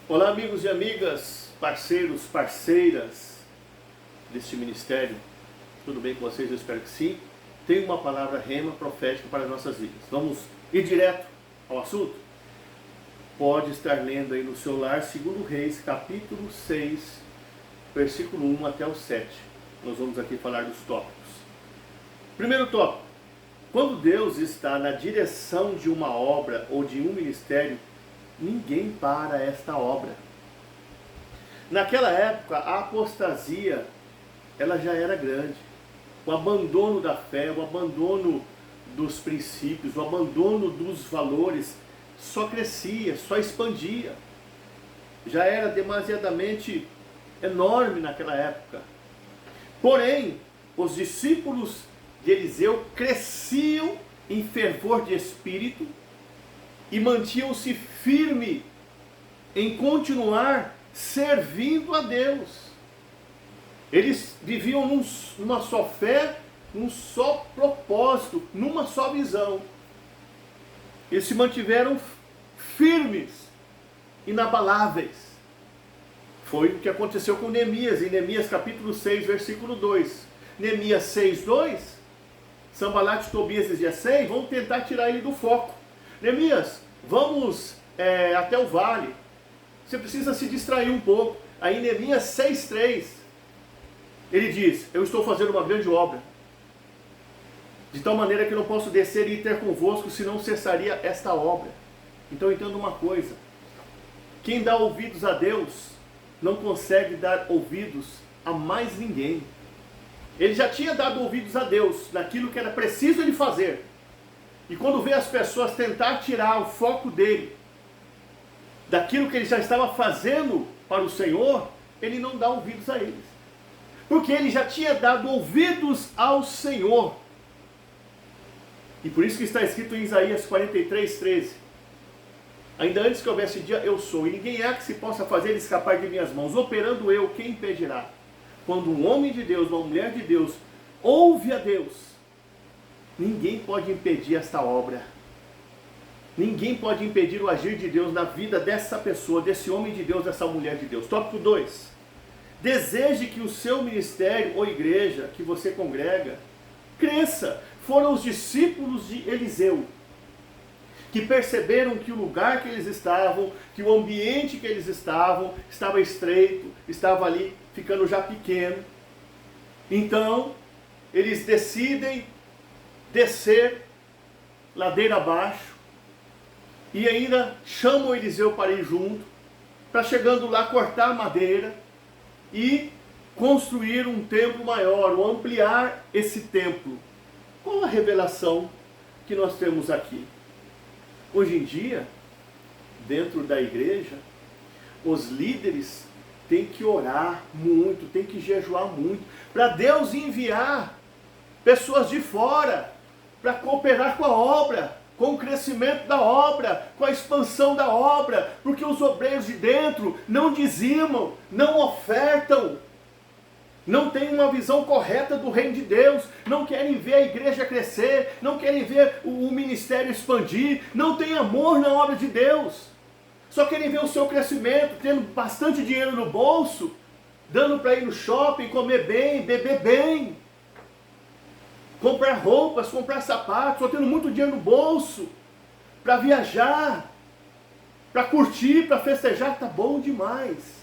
Olá, amigos e amigas, parceiros, parceiras deste ministério. Tudo bem com vocês? Eu espero que sim. Tenho uma palavra rema profética para as nossas vidas. Vamos ir direto ao assunto? Pode estar lendo aí no seu lar, 2 Reis, capítulo 6, versículo 1 até o 7. Nós vamos aqui falar dos tópicos. Primeiro tópico: quando Deus está na direção de uma obra ou de um ministério, ninguém para esta obra. Naquela época, a apostasia, ela já era grande. O abandono da fé, o abandono dos princípios, o abandono dos valores só crescia, só expandia. Já era demasiadamente enorme naquela época. Porém, os discípulos de Eliseu cresciam em fervor de espírito e mantinham-se firmes em continuar servindo a Deus. Eles viviam numa só fé, num só propósito, numa só visão. Eles se mantiveram firmes, inabaláveis. Foi o que aconteceu com Neemias, em Neemias capítulo 6, versículo 2. Neemias 6, 2, Sanbalat, Tobias e Gesem vão tentar tirar ele do foco. Neemias, vamos até o vale. Você precisa se distrair um pouco. Aí Neemias 6,3, ele diz: eu estou fazendo uma grande obra, de tal maneira que não posso descer e ir ter convosco, senão cessaria esta obra. Então entenda uma coisa: quem dá ouvidos a Deus, não consegue dar ouvidos a mais ninguém. Ele já tinha dado ouvidos a Deus, naquilo que era preciso ele fazer. E quando vê as pessoas tentar tirar o foco dele, daquilo que ele já estava fazendo para o Senhor, ele não dá ouvidos a eles. Porque ele já tinha dado ouvidos ao Senhor. E por isso que está escrito em Isaías 43, 13. Ainda antes que houvesse dia, eu sou, e ninguém há que se possa fazer ele escapar de minhas mãos. Operando eu, quem impedirá? Quando um homem de Deus, uma mulher de Deus, ouve a Deus, ninguém pode impedir esta obra. Ninguém pode impedir o agir de Deus na vida dessa pessoa, desse homem de Deus, dessa mulher de Deus. Tópico 2. Deseje que o seu ministério ou igreja que você congrega cresça. Foram os discípulos de Eliseu que perceberam que o lugar que eles estavam, que o ambiente que eles estavam, estava estreito, estava ali ficando já pequeno. Então, eles decidem descer ladeira abaixo e ainda chamam Eliseu para ir junto, para chegando lá cortar madeira e construir um templo maior, ou ampliar esse templo. Qual a revelação que nós temos aqui? Hoje em dia, dentro da igreja, os líderes têm que orar muito, têm que jejuar muito, para Deus enviar pessoas de fora, para cooperar com a obra, com o crescimento da obra, com a expansão da obra, porque os obreiros de dentro não dizimam, não ofertam, não têm uma visão correta do reino de Deus, não querem ver a igreja crescer, não querem ver o ministério expandir, não têm amor na obra de Deus, só querem ver o seu crescimento, tendo bastante dinheiro no bolso, dando para ir no shopping, comer bem, beber bem, comprar roupas, comprar sapatos, só tendo muito dinheiro no bolso, para viajar, para curtir, para festejar, está bom demais.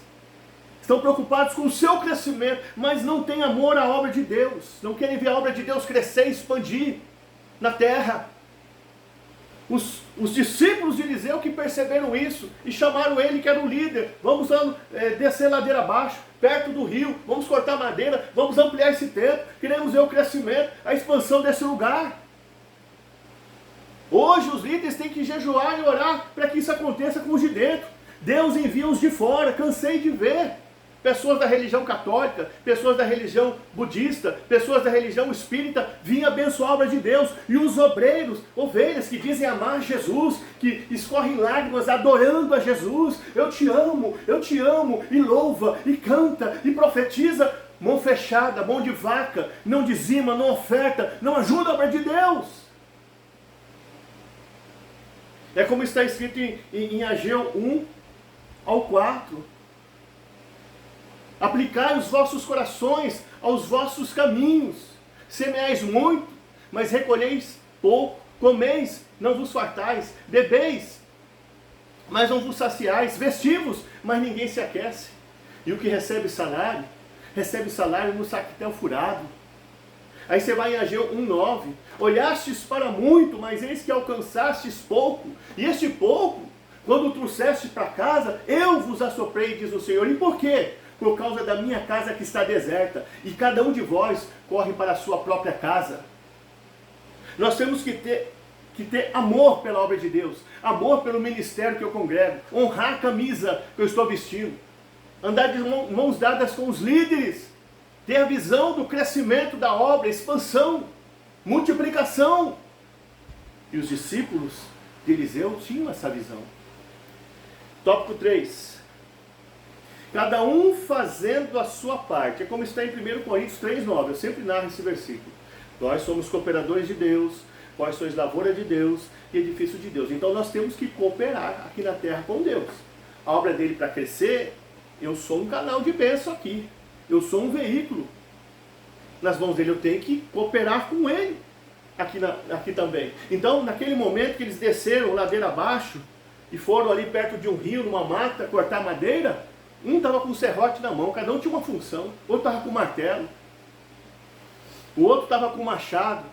Estão preocupados com o seu crescimento, mas não têm amor à obra de Deus. Não querem ver a obra de Deus crescer e expandir na terra. Os discípulos de Eliseu que perceberam isso e chamaram ele, que era o líder: vamos descer ladeira abaixo, perto do rio, vamos cortar madeira, vamos ampliar esse templo, queremos ver o crescimento, a expansão desse lugar. Hoje os líderes têm que jejuar e orar para que isso aconteça com os de dentro. Deus envia os de fora. Cansei de ver pessoas da religião católica, pessoas da religião budista, pessoas da religião espírita virem abençoar a obra de Deus, e os obreiros, ovelhas que dizem amar Jesus, que escorrem lágrimas adorando a Jesus: eu te amo, e louva, e canta, e profetiza, mão fechada, mão de vaca, não dizima, não oferta, não ajuda a obra de Deus. É como está escrito em Ageu 1, ao 4. Aplicai os vossos corações aos vossos caminhos. Semeais muito, mas recolheis pouco. Comeis, não vos fartais. Bebeis, mas não vos saciais. Vestivos, mas ninguém se aquece. E o que recebe salário no saquetel furado. Aí você vai em Ageu 1:9. Olhastes para muito, mas eis que alcançastes pouco. E este pouco, quando o trouxeste para casa, eu vos assoprei, diz o Senhor. E por quê? Por causa da minha casa que está deserta. E cada um de vós corre para a sua própria casa. Nós temos que ter amor pela obra de Deus. Amor pelo ministério que eu congrego. Honrar a camisa que eu estou vestindo. Andar de mãos dadas com os líderes. Ter a visão do crescimento da obra, expansão, multiplicação. E os discípulos de Eliseu tinham essa visão. Tópico 3. Cada um fazendo a sua parte. É como está em 1 Coríntios 3:9. Eu sempre narro esse versículo. Nós somos cooperadores de Deus. Vós sois lavoura de Deus e edifício de Deus. Então nós temos que cooperar aqui na terra com Deus. A obra dele para crescer, eu sou um canal de bênção aqui. Eu sou um veículo. Nas mãos dele eu tenho que cooperar com ele. Aqui também. Então, naquele momento que eles desceram ladeira abaixo e foram ali perto de um rio, numa mata, cortar madeira, um estava com um serrote na mão, cada um tinha uma função. O outro estava com martelo. O outro estava com machado.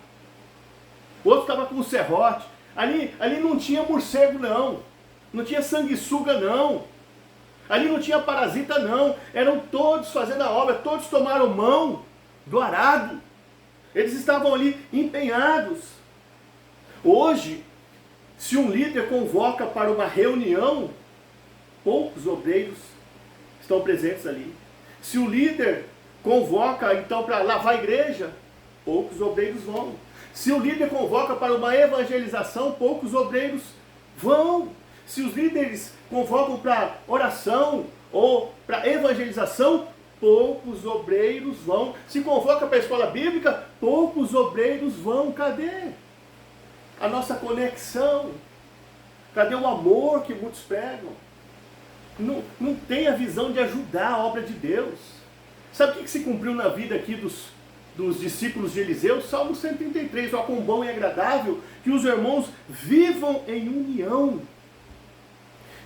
O outro estava com um serrote. Ali não tinha morcego não. Não tinha sanguessuga não. Ali não tinha parasita não. Eram todos fazendo a obra. Todos tomaram mão do arado. Eles estavam ali empenhados. Hoje, se um líder convoca para uma reunião, poucos obreiros estão presentes ali. Se o líder convoca então para lavar a igreja, poucos obreiros vão. Se o líder convoca para uma evangelização, poucos obreiros vão. Se os líderes convocam para oração ou para evangelização, poucos obreiros vão. Se convoca para a escola bíblica, poucos obreiros vão. Cadê a nossa conexão? Cadê o amor que muitos pregam? Não tem a visão de ajudar a obra de Deus. Sabe o que se cumpriu na vida aqui dos discípulos de Eliseu? Salmo 133, ó, quão bom e agradável que os irmãos vivam em união.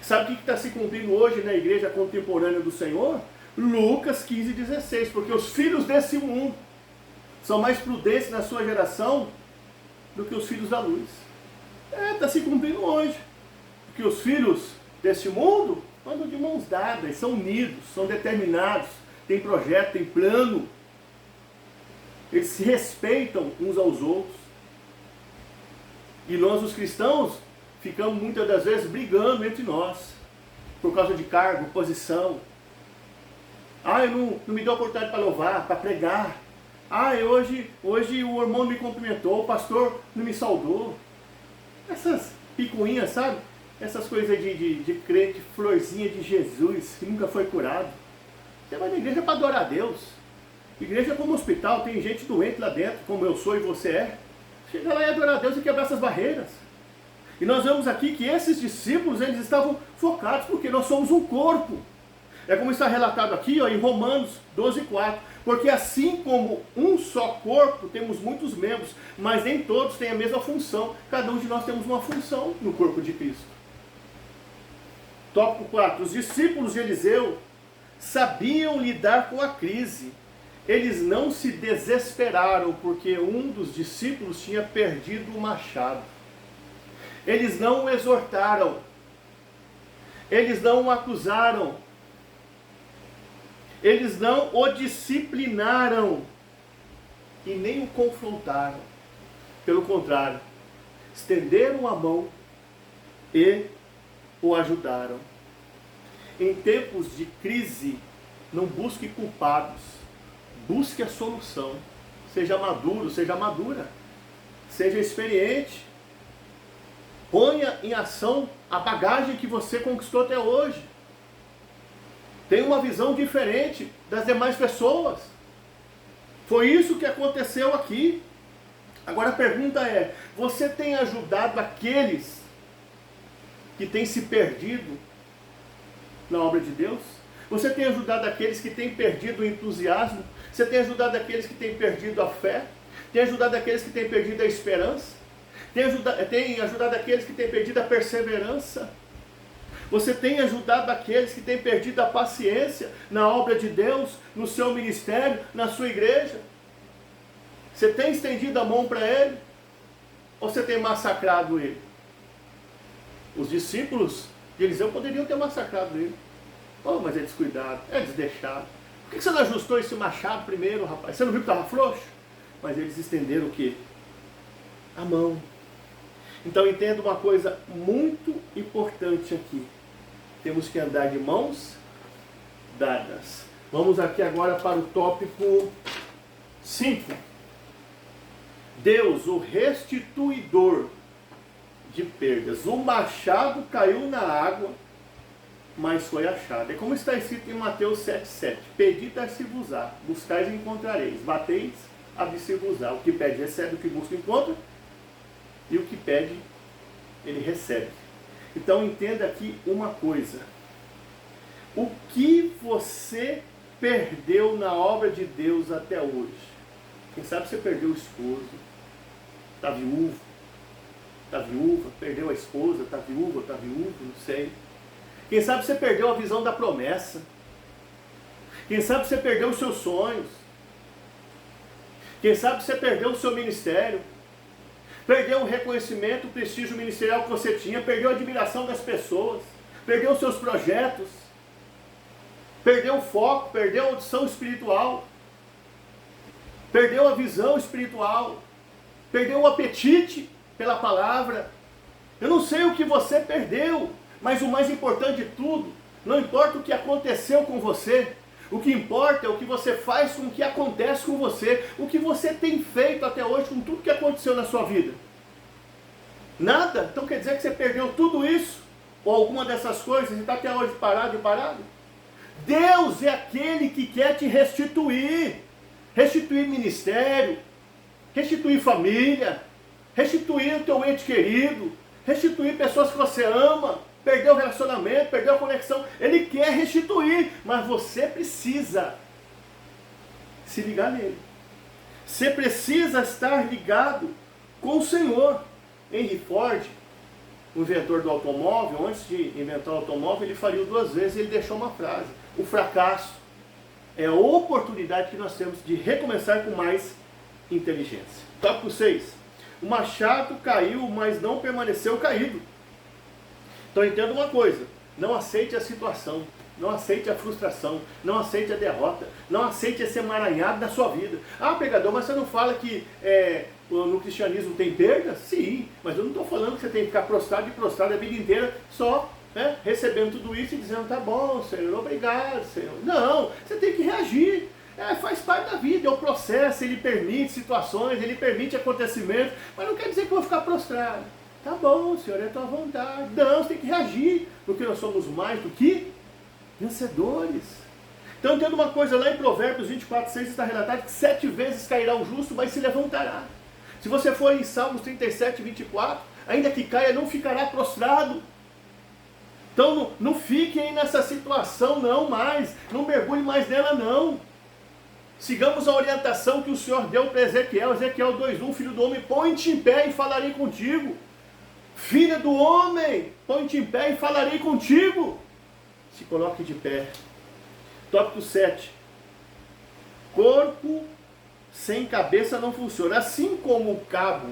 Sabe o que está se cumprindo hoje na igreja contemporânea do Senhor? Lucas 15:16, porque os filhos desse mundo são mais prudentes na sua geração do que os filhos da luz. Está se cumprindo hoje, porque os filhos desse mundo andam de mãos dadas, são unidos, são determinados, têm projeto, têm plano. Eles se respeitam uns aos outros. E nós, os cristãos, ficamos muitas das vezes brigando entre nós, por causa de cargo, posição. Eu não me deu oportunidade para louvar, para pregar. Hoje o irmão não me cumprimentou, o pastor não me saudou. Essas picuinhas, sabe? Essas coisas de crente, florzinha de Jesus, que nunca foi curado. Você vai na igreja para adorar a Deus. Igreja é como hospital, tem gente doente lá dentro, como eu sou e você é. Chega lá e adorar a Deus e quebrar essas barreiras. E nós vemos aqui que esses discípulos, eles estavam focados, porque nós somos um corpo. É como está relatado aqui, ó, em Romanos 12:4. Porque assim como um só corpo, temos muitos membros, mas nem todos têm a mesma função. Cada um de nós temos uma função no corpo de Cristo. Tópico 4. Os discípulos de Eliseu sabiam lidar com a crise. Eles não se desesperaram porque um dos discípulos tinha perdido o machado. Eles não o exortaram. Eles não o acusaram. Eles não o disciplinaram. E nem o confrontaram. Pelo contrário, estenderam a mão e o ajudaram. Em tempos de crise, não busque culpados. Busque a solução. Seja maduro, seja madura. Seja experiente. Ponha em ação a bagagem que você conquistou até hoje. Tenha uma visão diferente das demais pessoas. Foi isso que aconteceu aqui. Agora a pergunta é: você tem ajudado aqueles que têm se perdido na obra de Deus? Você tem ajudado aqueles que têm perdido o entusiasmo? Você tem ajudado aqueles que têm perdido a fé? Tem ajudado aqueles que têm perdido a esperança? Tem ajudado aqueles que têm perdido a perseverança? Você tem ajudado aqueles que têm perdido a paciência na obra de Deus, no seu ministério, na sua igreja? Você tem estendido a mão para ele? Ou você tem massacrado ele? Os discípulos de Eliseu poderiam ter massacrado ele. Oh, mas é descuidado, é desdeixado. Por que você não ajustou esse machado primeiro, rapaz? Você não viu que estava frouxo? Mas eles estenderam o quê? A mão. Então entenda uma coisa muito importante aqui. Temos que andar de mãos dadas. Vamos aqui agora para o tópico 5. Deus, o restituidor de perdas. O machado caiu na água, mas foi achado. É como está escrito em Mateus 7,7. Pedi, dar-se-vos-á, buscais e encontrareis, bateis, abri-se-vos-á. O que pede, recebe, o que busca, encontra, e o que pede, ele recebe. Então entenda aqui uma coisa. O que você perdeu na obra de Deus até hoje? Quem sabe você perdeu o esposo, está viúva, perdeu a esposa, está viúva, não sei. Quem sabe você perdeu a visão da promessa. Quem sabe você perdeu os seus sonhos. Quem sabe você perdeu o seu ministério. Perdeu o reconhecimento, o prestígio ministerial que você tinha. Perdeu a admiração das pessoas. Perdeu os seus projetos. Perdeu o foco, perdeu a audição espiritual. Perdeu a visão espiritual. Perdeu o apetite pela palavra. Eu não sei o que você perdeu. Mas o mais importante de tudo, não importa o que aconteceu com você, o que importa é o que você faz com o que acontece com você, o que você tem feito até hoje com tudo que aconteceu na sua vida. Nada? Então quer dizer que você perdeu tudo isso, ou alguma dessas coisas, e está até hoje parado? Deus é aquele que quer te restituir ministério, restituir família, restituir o teu ente querido, restituir pessoas que você ama. Perdeu o relacionamento, perdeu a conexão. Ele quer restituir, mas você precisa se ligar nele. Você precisa estar ligado com o Senhor. Henry Ford, o inventor do automóvel, antes de inventar o automóvel, ele faliu 2 vezes e ele deixou uma frase: o fracasso é a oportunidade que nós temos de recomeçar com mais inteligência. Tópico 6. O machado caiu, mas não permaneceu caído. Então entenda uma coisa, não aceite a situação, não aceite a frustração, não aceite a derrota, não aceite esse emaranhado da sua vida. Ah, pregador, mas você não fala que no cristianismo tem perdas? Sim, mas eu não estou falando que você tem que ficar prostrado a vida inteira só recebendo tudo isso e dizendo, tá bom, Senhor, obrigado, Senhor. Não, você tem que reagir. Faz parte da vida, é o processo, ele permite situações, ele permite acontecimentos, mas não quer dizer que eu vou ficar prostrado. Tá bom, Senhor, é a tua vontade. Não, você tem que reagir, porque nós somos mais do que vencedores. Então entenda uma coisa, lá em Provérbios 24:6 está relatado que 7 vezes cairá o justo, mas se levantará. Se você for em Salmos 37:24, ainda que caia, não ficará prostrado. Então não fique aí nessa situação não mais, não mergulhe mais nela não. Sigamos a orientação que o Senhor deu para Ezequiel 2:1, filho do homem, põe-te em pé e falarei contigo. Filha do homem, põe-te em pé e falarei contigo. Se coloque de pé. Tópico 7. Corpo sem cabeça não funciona. Assim como o cabo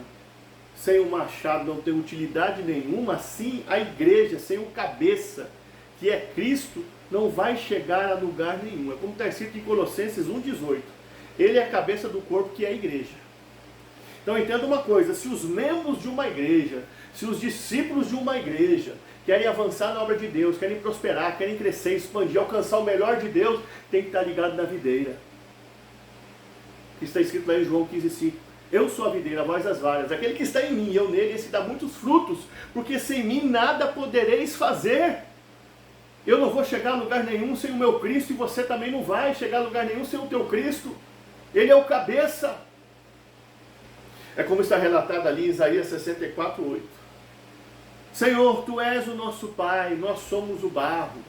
sem o machado não tem utilidade nenhuma, assim a igreja sem o cabeça, que é Cristo, não vai chegar a lugar nenhum. É como está escrito em Colossenses 1:18. Ele é a cabeça do corpo, que é a igreja. Então entenda uma coisa, se os membros de uma igreja, se os discípulos de uma igreja querem avançar na obra de Deus, querem prosperar, querem crescer, expandir, alcançar o melhor de Deus, tem que estar ligado na videira. Que está escrito lá em João 15:5. Eu sou a videira, vós as varas. Aquele que está em mim e eu nele, esse dá muitos frutos, porque sem mim nada podereis fazer. Eu não vou chegar a lugar nenhum sem o meu Cristo, e você também não vai chegar a lugar nenhum sem o teu Cristo. Ele é o cabeça. É como está relatado ali em Isaías 64:8. Senhor, Tu és o nosso Pai, nós somos o barro.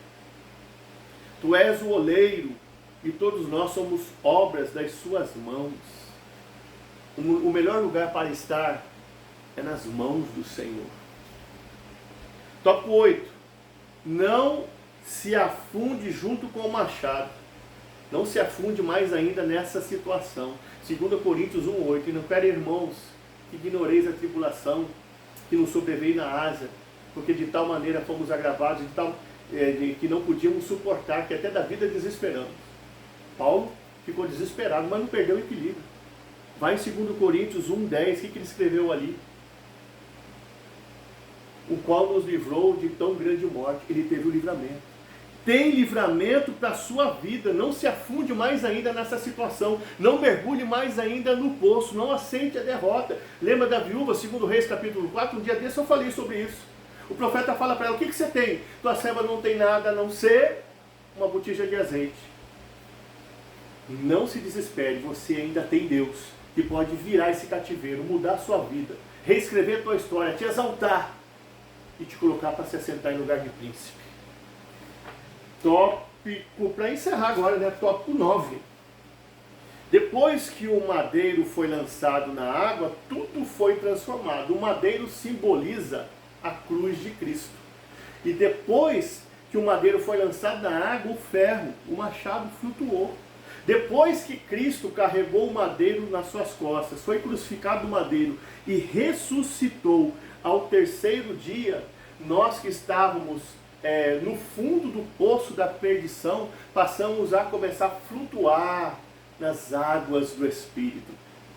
Tu és o oleiro e todos nós somos obras das suas mãos. O melhor lugar para estar é nas mãos do Senhor. Tópico 8. Não se afunde junto com o machado. Não se afunde mais ainda nessa situação. 2 Coríntios 1:8. E não quero, irmãos, que ignoreis a tribulação que nos sobreveio na Ásia, porque de tal maneira fomos agravados, que não podíamos suportar, que até da vida desesperamos. Paulo ficou desesperado, mas não perdeu o equilíbrio. Vai em 2 Coríntios 1:10, o que ele escreveu ali? O qual nos livrou de tão grande morte. Ele teve o livramento. Tem livramento para a sua vida. Não se afunde mais ainda nessa situação. Não mergulhe mais ainda no poço. Não aceite a derrota. Lembra da viúva, 2 Reis capítulo 4? Um dia desse eu falei sobre isso. O profeta fala para ela: o que você tem? Tua serva não tem nada a não ser uma botija de azeite. Não se desespere. Você ainda tem Deus, que pode virar esse cativeiro, mudar a sua vida, reescrever a tua história, te exaltar e te colocar para se assentar em lugar de príncipe. Tópico, para encerrar agora, né? Tópico 9. Depois que o madeiro foi lançado na água, tudo foi transformado. O madeiro simboliza a cruz de Cristo. E depois que o madeiro foi lançado na água, o ferro, o machado flutuou. Depois que Cristo carregou o madeiro nas suas costas, foi crucificado no madeiro e ressuscitou ao terceiro dia, nós que estávamos no fundo do poço da perdição, passamos a começar a flutuar nas águas do Espírito.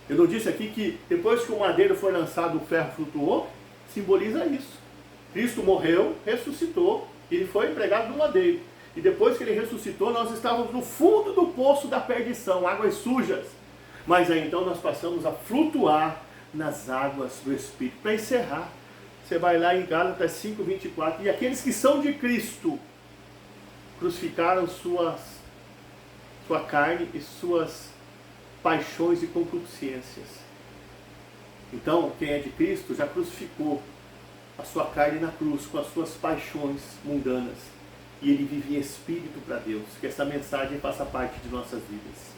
Eu não disse aqui que depois que o madeiro foi lançado, o ferro flutuou? Simboliza isso. Cristo morreu, ressuscitou, ele foi pregado no madeiro. E depois que ele ressuscitou, nós estávamos no fundo do poço da perdição, águas sujas. Mas aí então nós passamos a flutuar nas águas do Espírito. Para encerrar, você vai lá em Gálatas 5:24. E aqueles que são de Cristo crucificaram sua carne e suas paixões e concupiscências. Então, quem é de Cristo já crucificou a sua carne na cruz com as suas paixões mundanas. E ele vive em espírito para Deus. Que essa mensagem faça parte de nossas vidas.